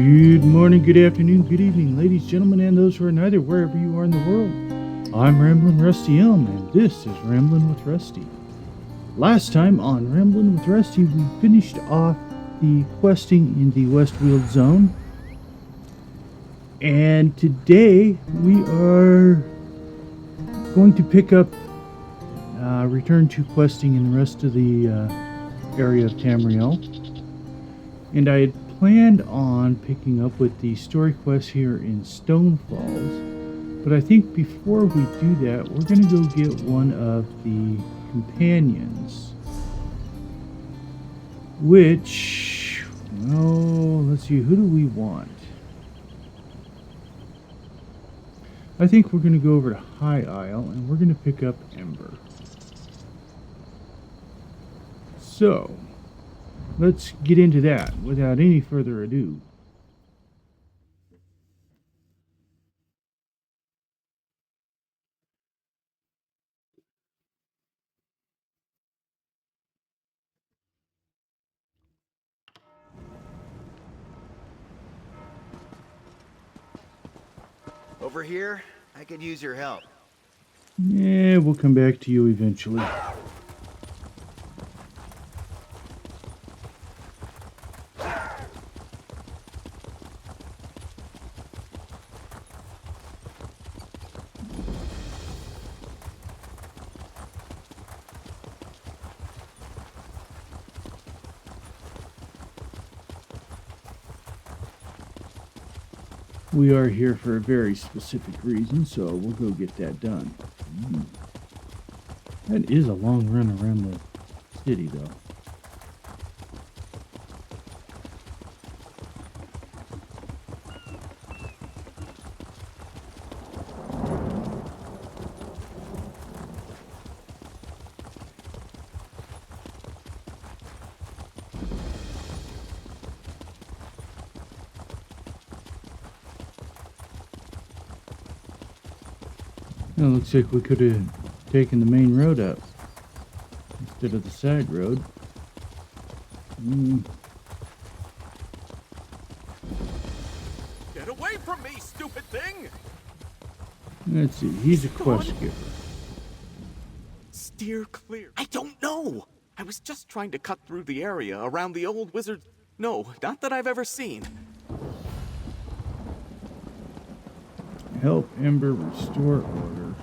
Good morning, good afternoon, good evening, ladies, gentlemen, and those who are neither, wherever you are in the world. I'm Ramblin' Rusty Elm, and this is Ramblin' with Rusty. Last time on Ramblin' with Rusty, we finished off the questing in the Westfield Zone, and today we are going to pick up, return to questing in the rest of the area of Tamriel. And I had planned on picking up with the story quest here in Stone Falls, but I think before we do that, we're going to go get one of the companions, which, well, let's see, who do we want? I think we're going to go over to High Isle, and we're going to pick up Ember. So, let's get into that without any further ado. Over here, I could use your help. Yeah, we'll come back to you eventually. We are here for a very specific reason, so we'll go get that done. That is a long run around the city, though. It looks like we could have taken the main road up instead of the side road. Get away from me, stupid thing! Let's see, he's a quest giver. Steer clear. I don't know! I was just trying to cut through the area around the old wizard... No, not that I've ever seen. Help Ember restore order.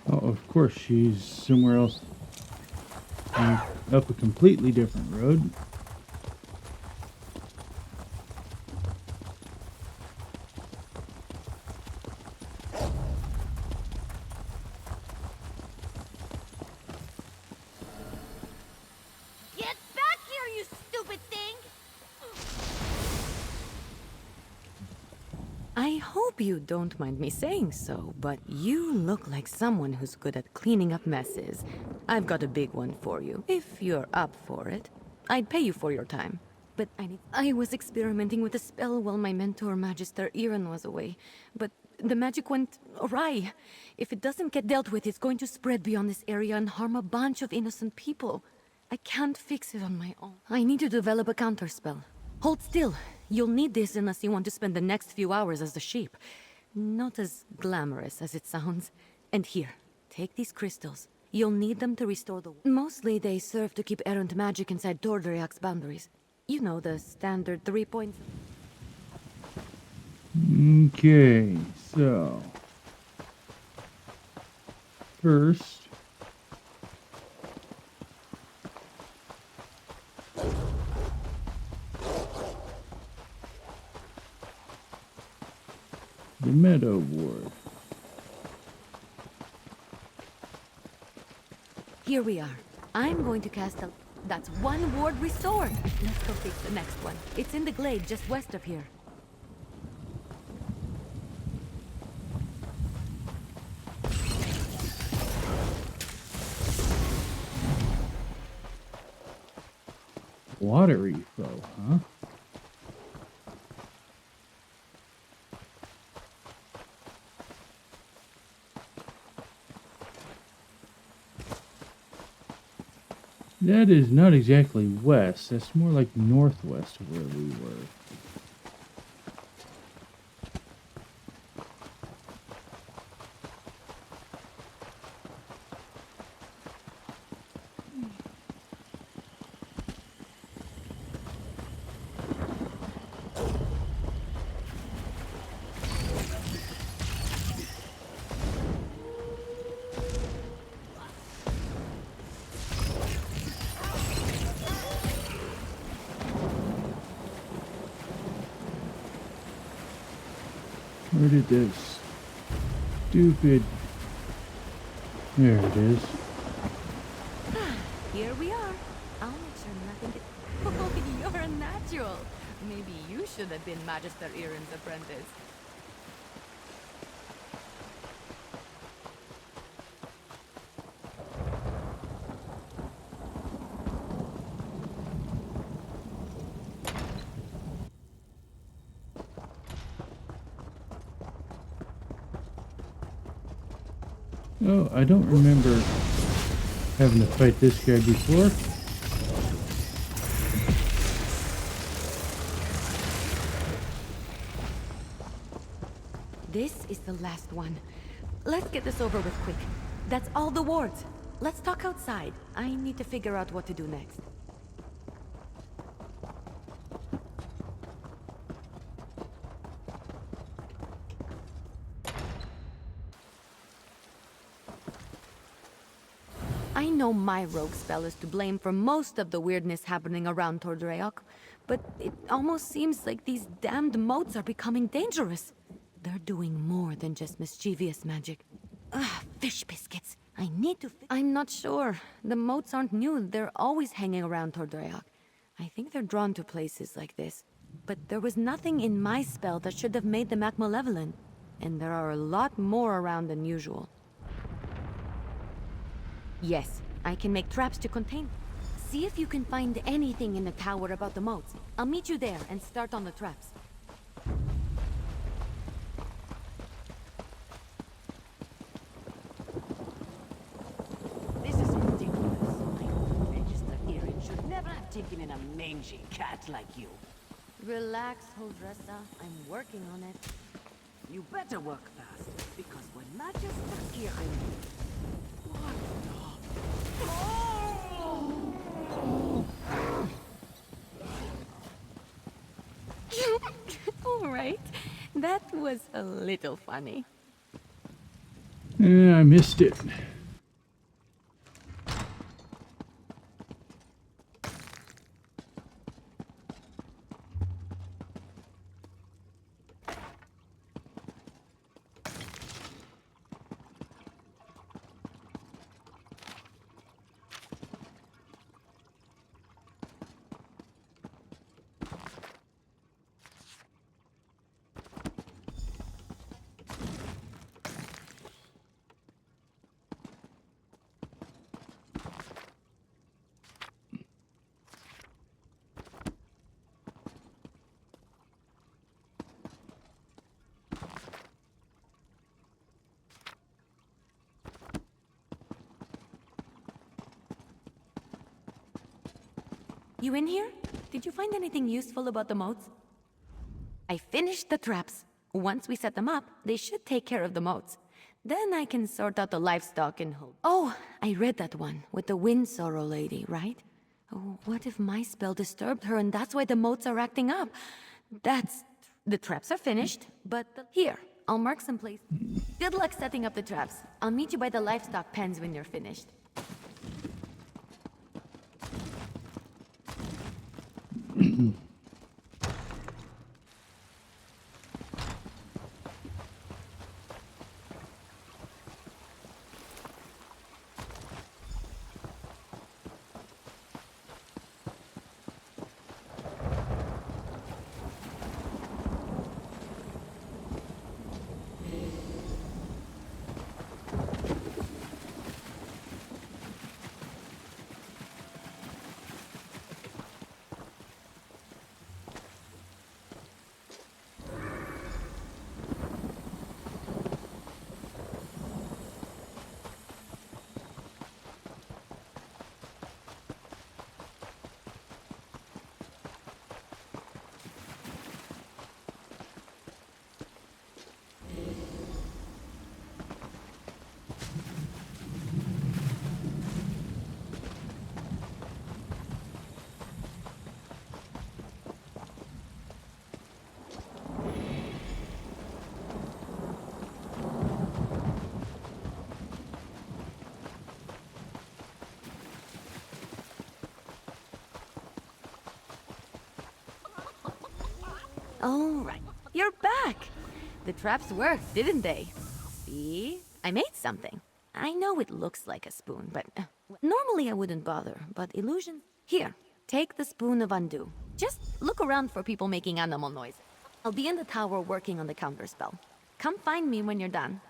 Oh, of course, she's somewhere else. Up a completely different road. Get back here, you stupid thing! I hope you don't mind me saying so, but you look like someone who's good at cleaning up messes. I've got a big one for you, if you're up for it. I'd pay you for your time. But I was experimenting with a spell while my mentor, Magister Iran, was away. But the magic went awry. If it doesn't get dealt with, it's going to spread beyond this area and harm a bunch of innocent people. I can't fix it on my own. I need to develop a counterspell. Hold still. You'll need this unless you want to spend the next few hours as a sheep. Not as glamorous as it sounds. And here, take these crystals. You'll need them to restore the... Mostly they serve to keep errant magic inside Dordriak's boundaries. You know, the standard 3 points. Okay, so... First... the Meadow Ward. Here we are. I'm going to cast a... That's one ward restored. Let's go fix the next one. It's in the glade just west of here. Watery foe, huh? That is not exactly west. That's more like northwest of where we were. Where did this stupid... There it is. Here we are. I'll make sure nothing gets... Oh, you're a natural. Maybe you should have been Magister Iren's apprentice. Oh, I don't remember having to fight this guy before. This is the last one. Let's get this over with quick. That's all the wards. Let's talk outside. I need to figure out what to do next. I know my rogue spell is to blame for most of the weirdness happening around Tal Daic, but it almost seems like these damned moats are becoming dangerous. They're doing more than just mischievous magic. Ugh, fish biscuits. I need to I'm not sure. The moats aren't new. They're always hanging around Tal Daic. I think they're drawn to places like this. But there was nothing in my spell that should have made them act malevolent. And there are a lot more around than usual. Yes, I can make traps to contain. See if you can find anything in the tower about the moats. I'll meet you there and start on the traps. This is ridiculous. My old Register Erin should never have taken in a mangy cat like you. Relax, Hodressa. I'm working on it. You better work fast, because when Magister Erin... What the... All right. That was a little funny. I missed it. You in here? Did you find anything useful about the moats? I finished the traps. Once we set them up, they should take care of the moats. Then I can sort out the livestock and hope. Oh, I read that one with the wind sorrow lady, right? Oh, what if my spell disturbed her and that's why the moats are acting up? The traps are finished, but here, I'll mark some place. Good luck setting up the traps. I'll meet you by the livestock pens when you're finished. All right, you're back. The traps worked, didn't they? See? I made something. I know it looks like a spoon, but normally I wouldn't bother, but illusion... Here, take the spoon of undo. Just look around for people making animal noise. I'll be in the tower working on the counterspell. Come find me when you're done.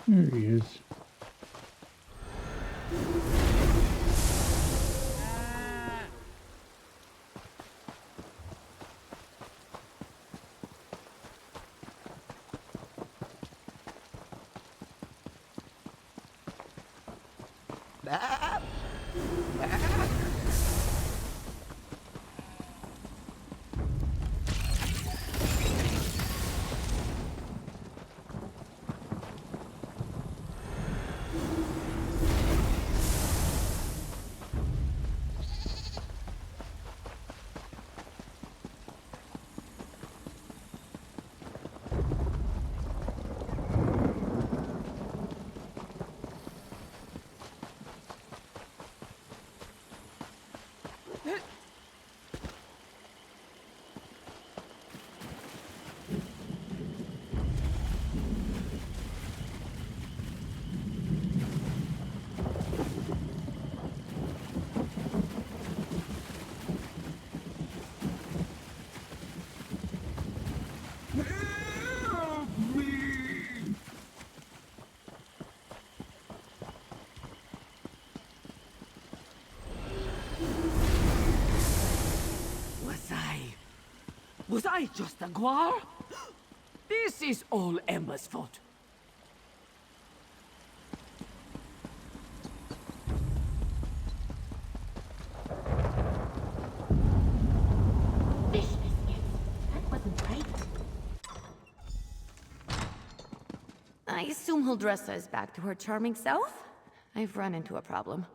There he is. Was I just a guar? This is all Emma's fault. Fish biscuits. That wasn't right. I assume Huldressa is back to her charming self. I've run into a problem.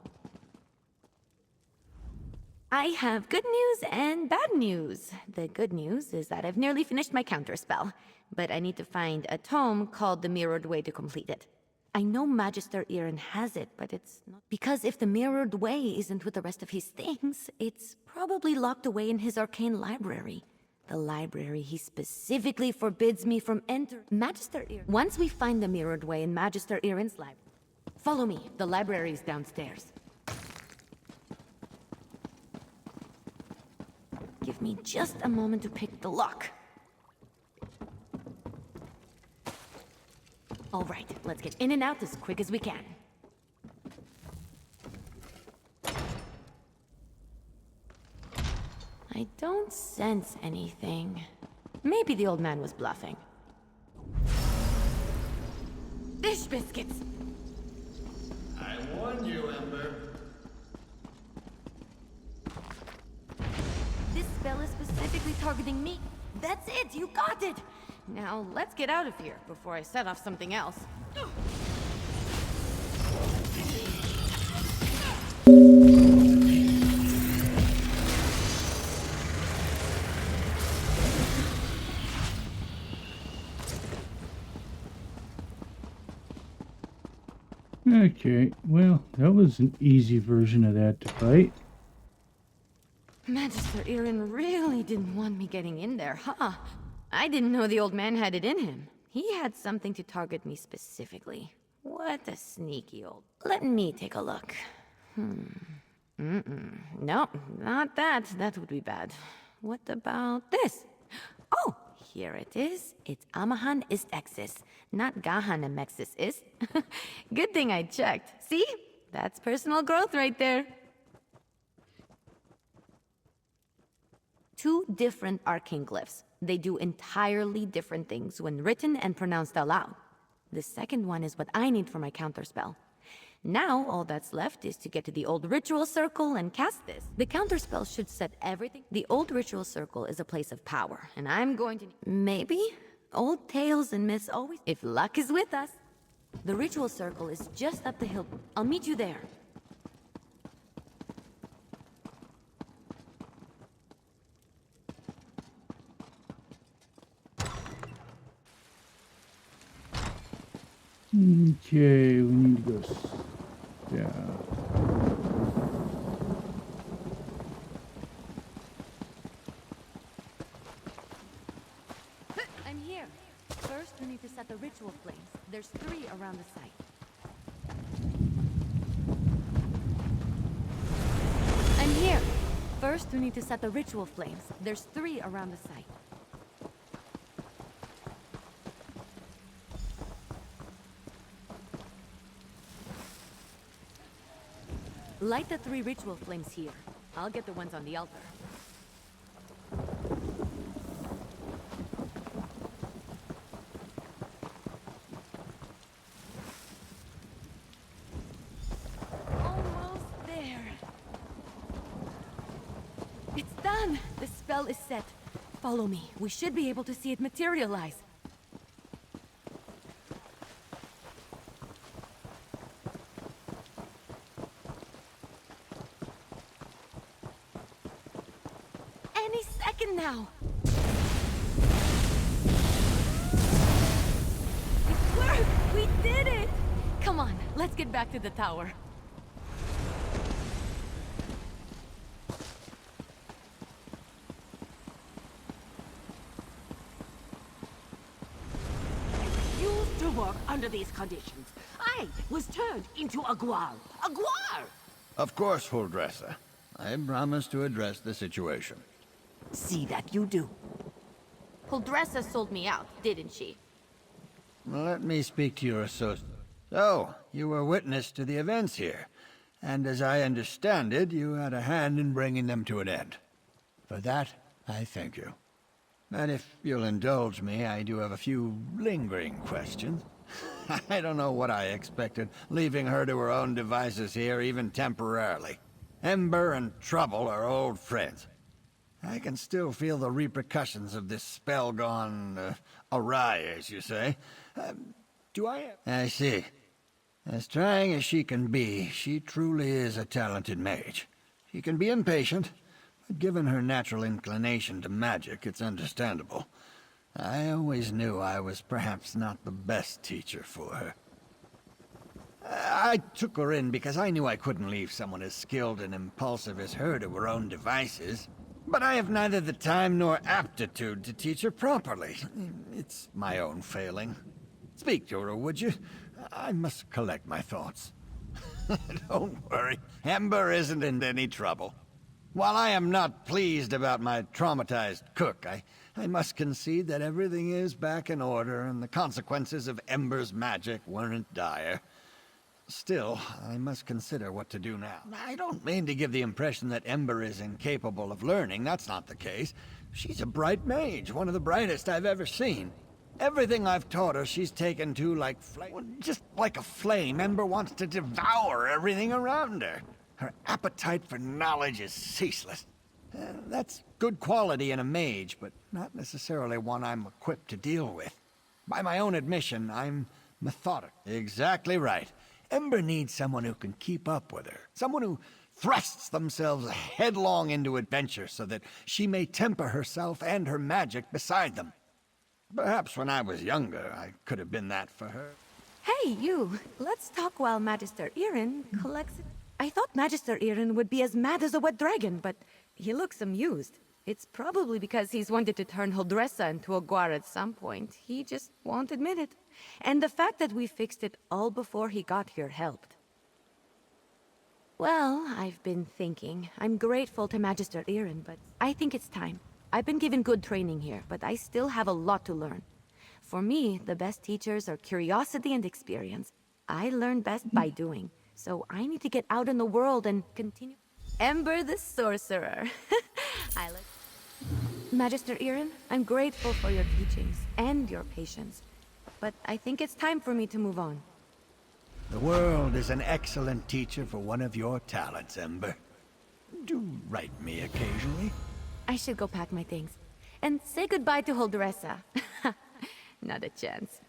I have good news and bad news. The good news is that I've nearly finished my counterspell, but I need to find a tome called the Mirrored Way to complete it. I know Magister Irin has it, but it's not... Because if the Mirrored Way isn't with the rest of his things, it's probably locked away in his arcane library. The library he specifically forbids me from entering. Magister Irin... Once we find the Mirrored Way in Magister Irin's library... Follow me, the library is downstairs. Give me just a moment to pick the lock. All right, let's get in and out as quick as we can. I don't sense anything. Maybe the old man was bluffing. Fish biscuits! I warned you, Ember. This spell is specifically targeting me. That's it, you got it! Now, let's get out of here before I set off something else. Okay, well, that was an easy version of that to fight. Magister Irin really didn't want me getting in there, huh? I didn't know the old man had it in him. He had something to target me specifically. What a sneaky old... Let me take a look. No, not that. That would be bad. What about this? Oh, here it is. It's Amahan ist Exis, not Gahan Amexis ist. Good thing I checked. See? That's personal growth right there. two different arcane glyphs. They do entirely different things when written and pronounced aloud. The second one is what I need for my counterspell. Now, all that's left is to get to the old ritual circle and cast this. The counterspell should set everything. The old ritual circle is a place of power, and I'm going to... Maybe? Old tales and myths always... If luck is with us. The ritual circle is just up the hill. I'll meet you there. Okay, we need to go down. I'm here. First, we need to set the ritual flames. There's 3 around the site. I'm here. First, we need to set the ritual flames. There's 3 around the site. Light the 3 ritual flames here. I'll get the ones on the altar. Almost there. It's done! The spell is set. Follow me. We should be able to see it materialize. Any second now. It worked! We did it! Come on, let's get back to the tower. Used to work under these conditions. I was turned into a guar. A guar! Of course, Huldressa. I promise to address the situation. See that you do. Huldressa sold me out, didn't she? Let me speak to your associate. So, you were witness to the events here, and as I understand it, you had a hand in bringing them to an end. For that, I thank you. And if you'll indulge me, I do have a few lingering questions. I don't know what I expected, leaving her to her own devices here, even temporarily. Ember and Trouble are old friends. I can still feel the repercussions of this spell gone awry, as you say. Do I... I see. As trying as she can be, she truly is a talented mage. She can be impatient, but given her natural inclination to magic, it's understandable. I always knew I was perhaps not the best teacher for her. I took her in because I knew I couldn't leave someone as skilled and impulsive as her to her own devices. But I have neither the time nor aptitude to teach her properly. It's my own failing. Speak to her, would you? I must collect my thoughts. Don't worry, Ember isn't in any trouble. While I am not pleased about my traumatized cook, I must concede that everything is back in order and the consequences of Ember's magic weren't dire. Still, I must consider what to do now. I don't mean to give the impression that Ember is incapable of learning. That's not the case. She's a bright mage, one of the brightest I've ever seen. Everything I've taught her, she's taken to like flame. Just like a flame, Ember wants to devour everything around her. Her appetite for knowledge is ceaseless. That's good quality in a mage, but not necessarily one I'm equipped to deal with. By my own admission, I'm methodical. Exactly right. Ember needs someone who can keep up with her. Someone who thrusts themselves headlong into adventure so that she may temper herself and her magic beside them. Perhaps when I was younger, I could have been that for her. Hey, you! Let's talk while Magister Irin collects it. I thought Magister Irin would be as mad as a wet dragon, but he looks amused. It's probably because he's wanted to turn Huldressa into a guar at some point. He just won't admit it. And the fact that we fixed it all before he got here helped. Well, I've been thinking. I'm grateful to Magister Irin, but I think it's time. I've been given good training here, but I still have a lot to learn. For me, the best teachers are curiosity and experience. I learn best by doing, so I need to get out in the world and continue. Ember the Sorcerer. I like... Magister Irin. I'm grateful for your teachings and your patience. But I think it's time for me to move on. The world is an excellent teacher for one of your talents, Ember. Do write me occasionally. I should go pack my things. And say goodbye to Holdressa. Not a chance.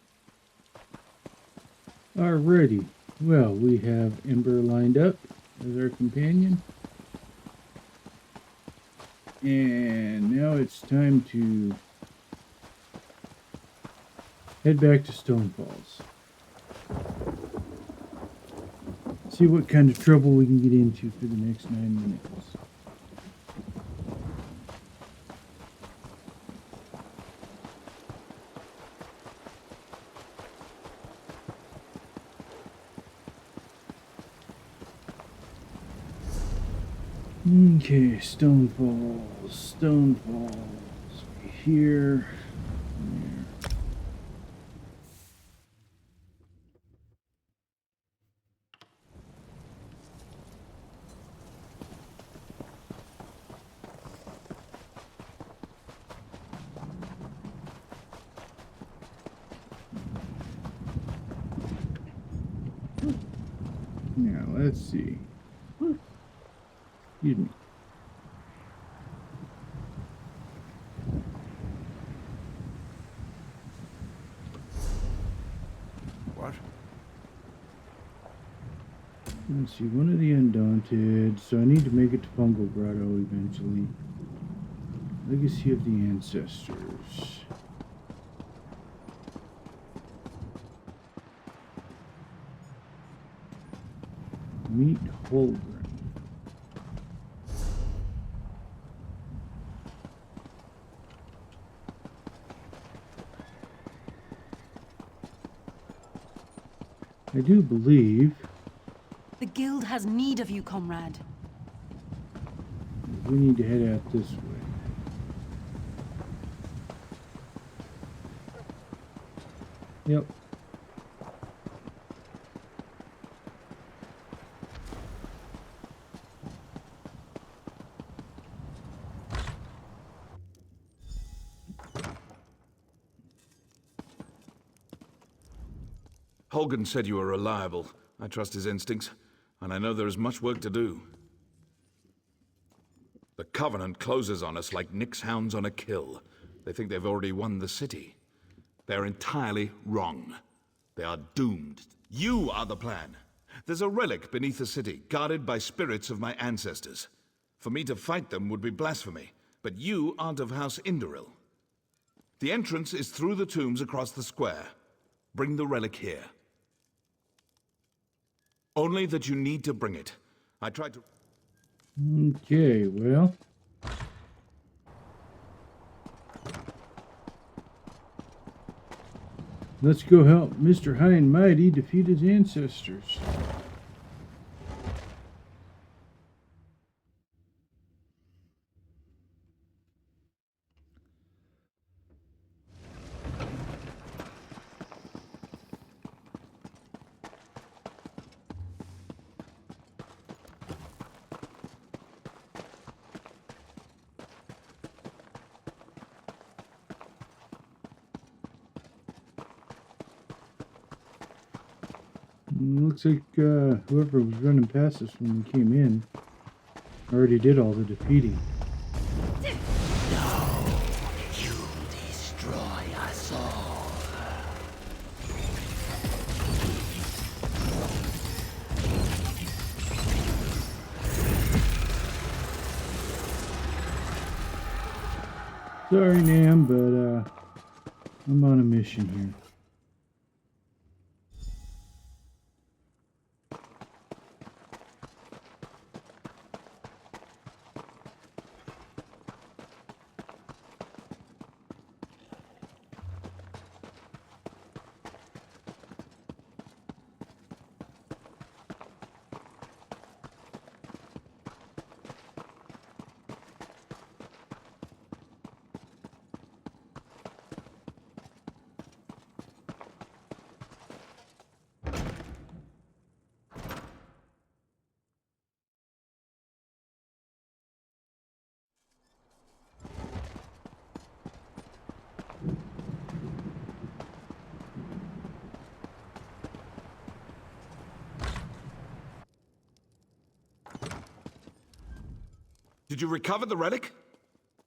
Alrighty. Well, we have Ember lined up as our companion. And now it's time to head back to Stone Falls. See what kind of trouble we can get into for the next 9 minutes. Okay, Stone Falls, Stone Falls, here, there. Now, let's see. Excuse me. What? Let's see, one of the Undaunted, so I need to make it to Fungal Grotto eventually. Legacy of the Ancestors. Meet Holgren. I do believe The guild has need of you, comrade. we need to head out this way. Yep. Holgen said you were reliable. I trust his instincts, and I know there is much work to do. The Covenant closes on us like Nick's hounds on a kill. They think they've already won the city. They're entirely wrong. They are doomed. You are the plan. There's a relic beneath the city, guarded by spirits of my ancestors. For me to fight them would be blasphemy, but you aren't of House Indoril. The entrance is through the tombs across the square. Bring the relic here. Only that you need to bring it. I tried to... Okay, well. Let's go help Mr. High and Mighty defeat his ancestors. Looks like whoever was running past us when we came in already did all the defeating. No, you destroy us all. Sorry, Nam, but I'm on a mission here. Did you recover the relic?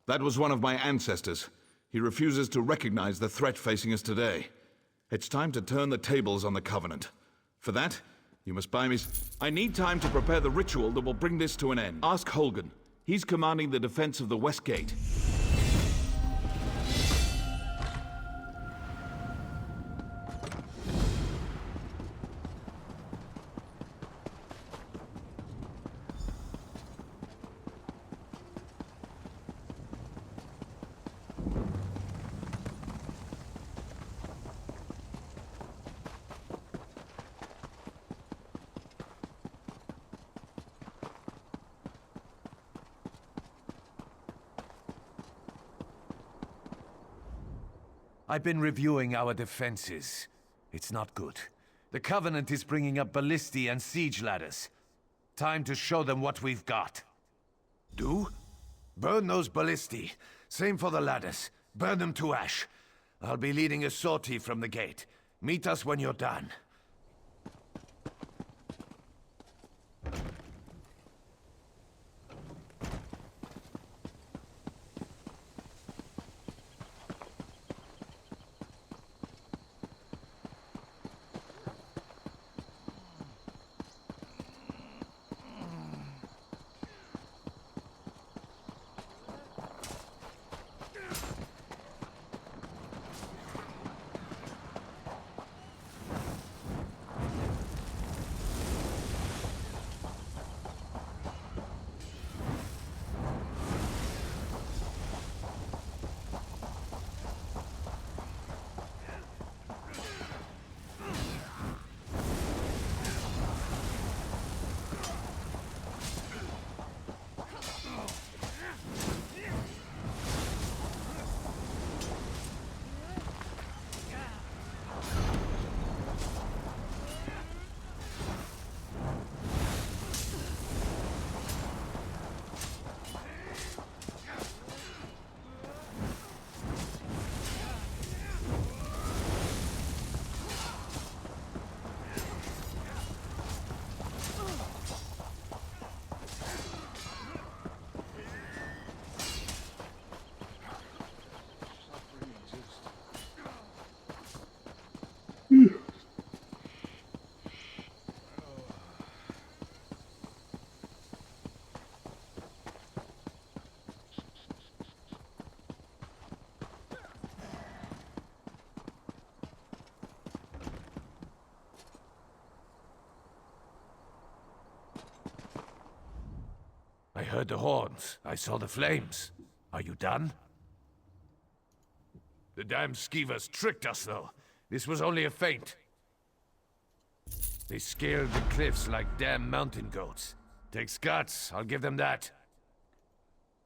That was one of my ancestors. He refuses to recognize the threat facing us today. It's time to turn the tables on the Covenant. For that, you must buy me... I need time to prepare the ritual that will bring this to an end. Ask Holgen. He's commanding the defense of the West Gate. I've been reviewing our defenses. It's not good. The Covenant is bringing up ballistae and siege ladders. Time to show them what we've got. Do? Burn those ballistae. Same for the ladders. Burn them to ash. I'll be leading a sortie from the gate. Meet us when you're done. I heard the horns. I saw the flames. Are you done? The damn skeevers tricked us, though. This was only a feint. They scaled the cliffs like damn mountain goats. Takes guts, I'll give them that.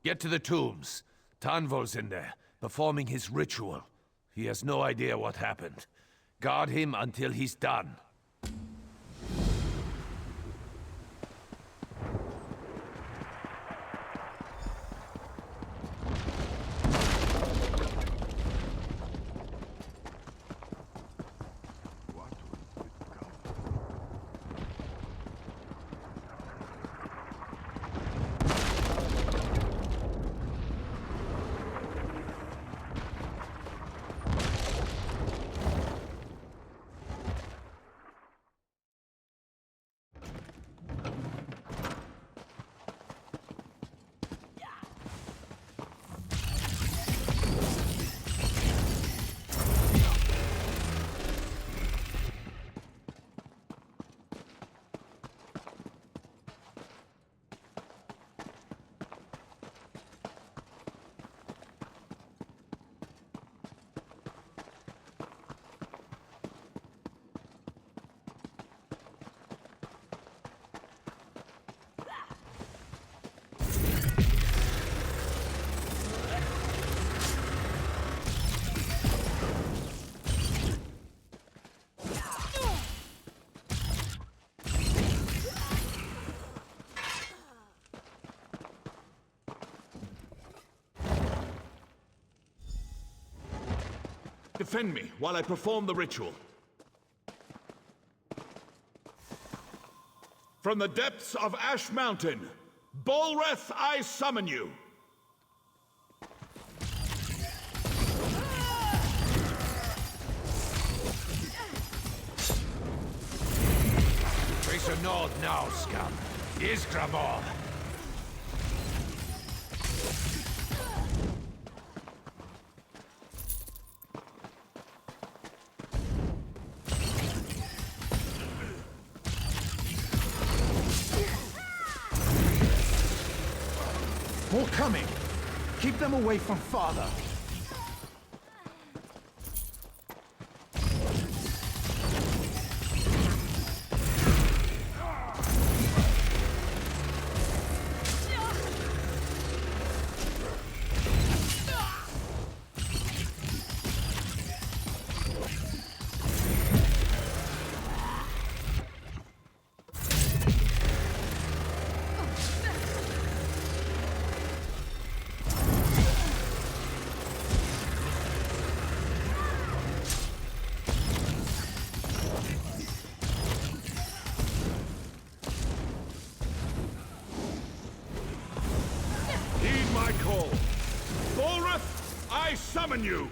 Get to the tombs. Tanvol's in there, performing his ritual. He has no idea what happened. Guard him until he's done. Defend me while I perform the ritual. From the depths of Ash Mountain, Bolreth, I summon you! Tracer Nord now, scum. Isgramor! More coming! Keep them away from Father! Heed my call. Bolreth, I summon you!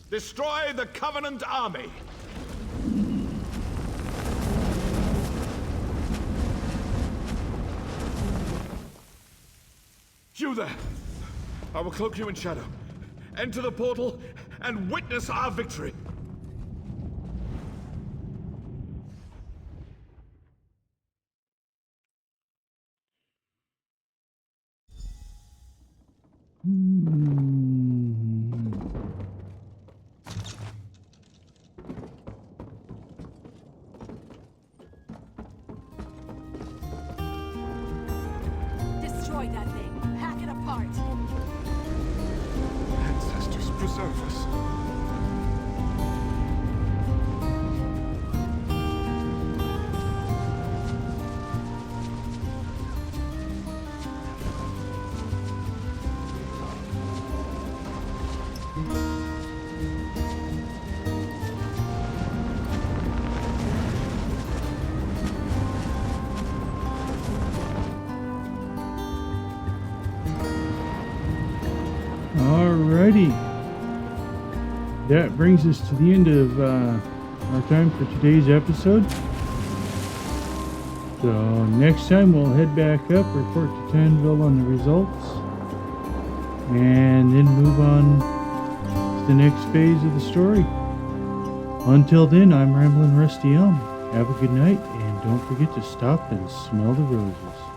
Destroy the Covenant army! You there! I will cloak you in shadow. Enter the portal and witness our victory! Destroy that thing. Hack it apart. Ancestors preserve us. Alrighty. That brings us to the end of our time for today's episode. So next time we'll head back up, report to Tanville on the results, and then move on to the next phase of the story. Until then, I'm Ramblin' Rusty Elm. Have a good night, and don't forget to stop and smell the roses.